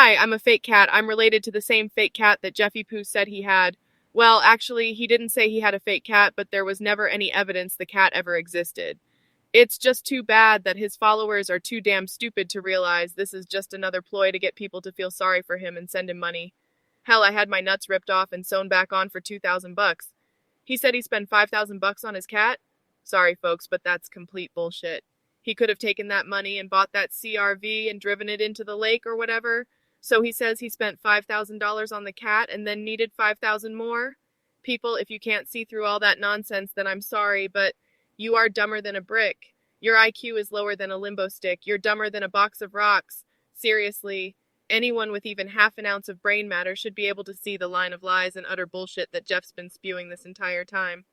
Hi, I'm a fake cat. I'm related to the same fake cat that Jeffy Poo said he had. Well, actually, he didn't say he had a fake cat, but there was never any evidence the cat ever existed. It's just too bad that his followers are too damn stupid to realize this is just another ploy to get people to feel sorry for him and send him money. Hell, I had my nuts ripped off and sewn back on for 2,000 bucks. He said he spent 5,000 bucks on his cat? Sorry, folks, but that's complete bullshit. He could have taken that money and bought that CRV and driven it into the lake or whatever. So he says he spent $5,000 on the cat and then needed 5,000 more? People, if you can't see through all that nonsense, then I'm sorry, but you are dumber than a brick. Your IQ is lower than a limbo stick. You're dumber than a box of rocks. Seriously, anyone with even half an ounce of brain matter should be able to see the line of lies and utter bullshit that Jeff's been spewing this entire time.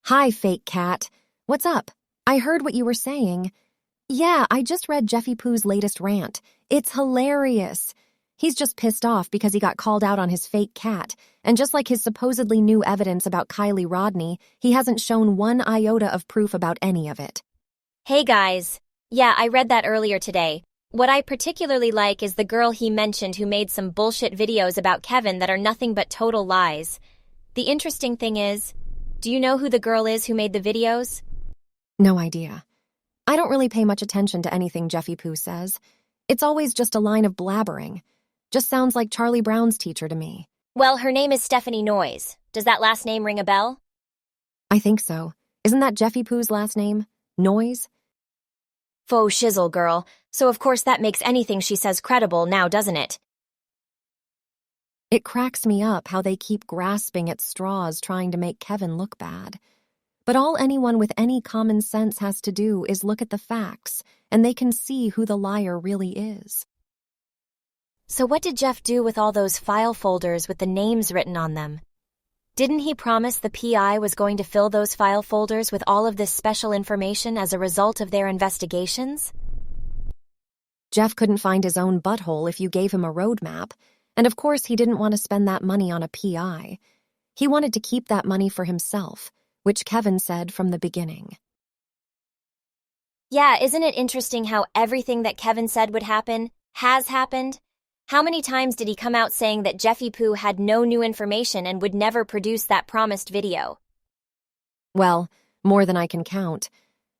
Hi, fake cat. What's up? I heard what you were saying. Yeah, I just read Jeffy Poo's latest rant. It's hilarious. He's just pissed off because he got called out on his fake cat, and just like his supposedly new evidence about Kylie Rodney, he hasn't shown one iota of proof about any of it. Hey guys. Yeah, I read that earlier today. What I particularly like is the girl he mentioned who made some bullshit videos about Kevin that are nothing but total lies. The interesting thing is, do you know who the girl is who made the videos? No idea. I don't really pay much attention to anything Jeffy Poo says. It's always just a line of blabbering. Just sounds like Charlie Brown's teacher to me. Well, her name is Stephanie Noyes. Does that last name ring a bell? I think so. Isn't that Jeffy Poo's last name? Noyes? Faux shizzle, girl. So of course that makes anything she says credible now, doesn't it? It cracks me up how they keep grasping at straws trying to make Kevin look bad. But all anyone with any common sense has to do is look at the facts, and they can see who the liar really is. So what did Jeff do with all those file folders with the names written on them? Didn't he promise the PI was going to fill those file folders with all of this special information as a result of their investigations? Jeff couldn't find his own butthole if you gave him a roadmap, and of course he didn't want to spend that money on a PI. He wanted to keep that money for himself, which Kevin said from the beginning. Yeah, isn't it interesting how everything that Kevin said would happen has happened? How many times did he come out saying that Jeffy Poo had no new information and would never produce that promised video? Well, more than I can count.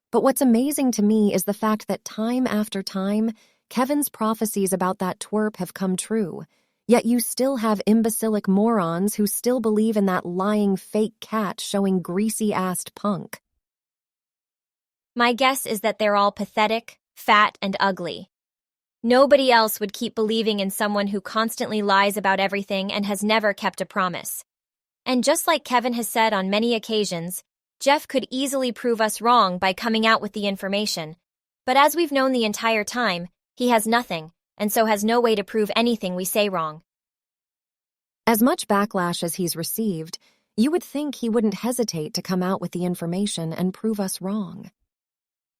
But what's amazing to me is the fact that time after time, Kevin's prophecies about that twerp have come true. Yet you still have imbecilic morons who still believe in that lying fake cat showing greasy-assed punk. My guess is that they're all pathetic, fat, and ugly. Nobody else would keep believing in someone who constantly lies about everything and has never kept a promise. And just like Kevin has said on many occasions, Jeff could easily prove us wrong by coming out with the information. But as we've known the entire time, he has nothing, and so has no way to prove anything we say wrong. As much backlash as he's received, you would think he wouldn't hesitate to come out with the information and prove us wrong.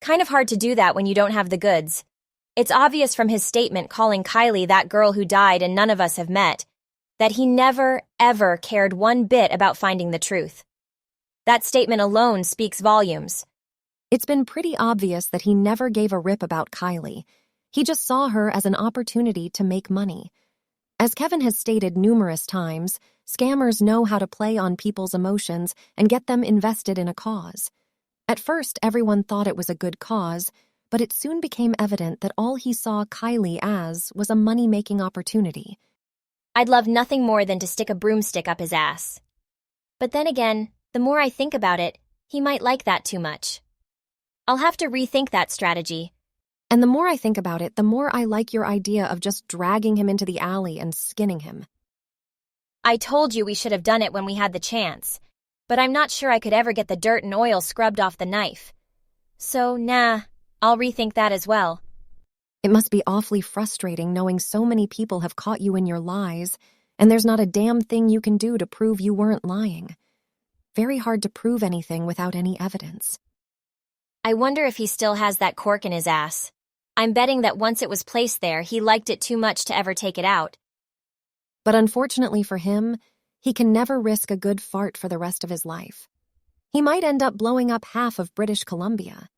Kind of hard to do that when you don't have the goods. It's obvious from his statement calling Kylie that girl who died and none of us have met, that he never, ever cared one bit about finding the truth. That statement alone speaks volumes. It's been pretty obvious that he never gave a rip about Kylie. He just saw her as an opportunity to make money. As Kevin has stated numerous times, scammers know how to play on people's emotions and get them invested in a cause. At first, everyone thought it was a good cause, but it soon became evident that all he saw Kylie as was a money-making opportunity. I'd love nothing more than to stick a broomstick up his ass. But then again, the more I think about it, he might like that too much. I'll have to rethink that strategy. And the more I think about it, the more I like your idea of just dragging him into the alley and skinning him. I told you we should have done it when we had the chance, but I'm not sure I could ever get the dirt and oil scrubbed off the knife. So, nah, I'll rethink that as well. It must be awfully frustrating knowing so many people have caught you in your lies, and there's not a damn thing you can do to prove you weren't lying. Very hard to prove anything without any evidence. I wonder if he still has that cork in his ass. I'm betting that once it was placed there, he liked it too much to ever take it out. But unfortunately for him, he can never risk a good fart for the rest of his life. He might end up blowing up half of British Columbia.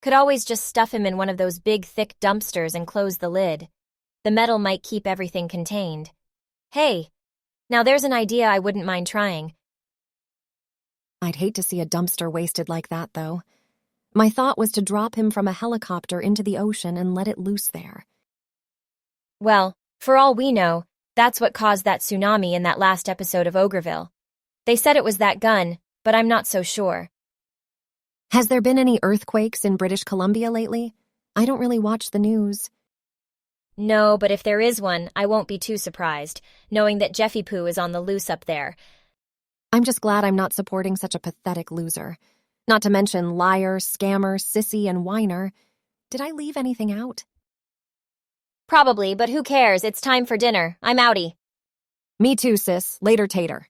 Could always just stuff him in one of those big, thick dumpsters and close the lid. The metal might keep everything contained. Hey, now there's an idea I wouldn't mind trying. I'd hate to see a dumpster wasted like that, though. My thought was to drop him from a helicopter into the ocean and let it loose there. Well, for all we know, that's what caused that tsunami in that last episode of Ogreville. They said it was that gun, but I'm not so sure. Has there been any earthquakes in British Columbia lately? I don't really watch the news. No, but if there is one, I won't be too surprised, knowing that Jeffy Poo is on the loose up there. I'm just glad I'm not supporting such a pathetic loser. Not to mention liar, scammer, sissy, and whiner. Did I leave anything out? Probably, but who cares? It's time for dinner. I'm outie. Me too, sis. Later, tater.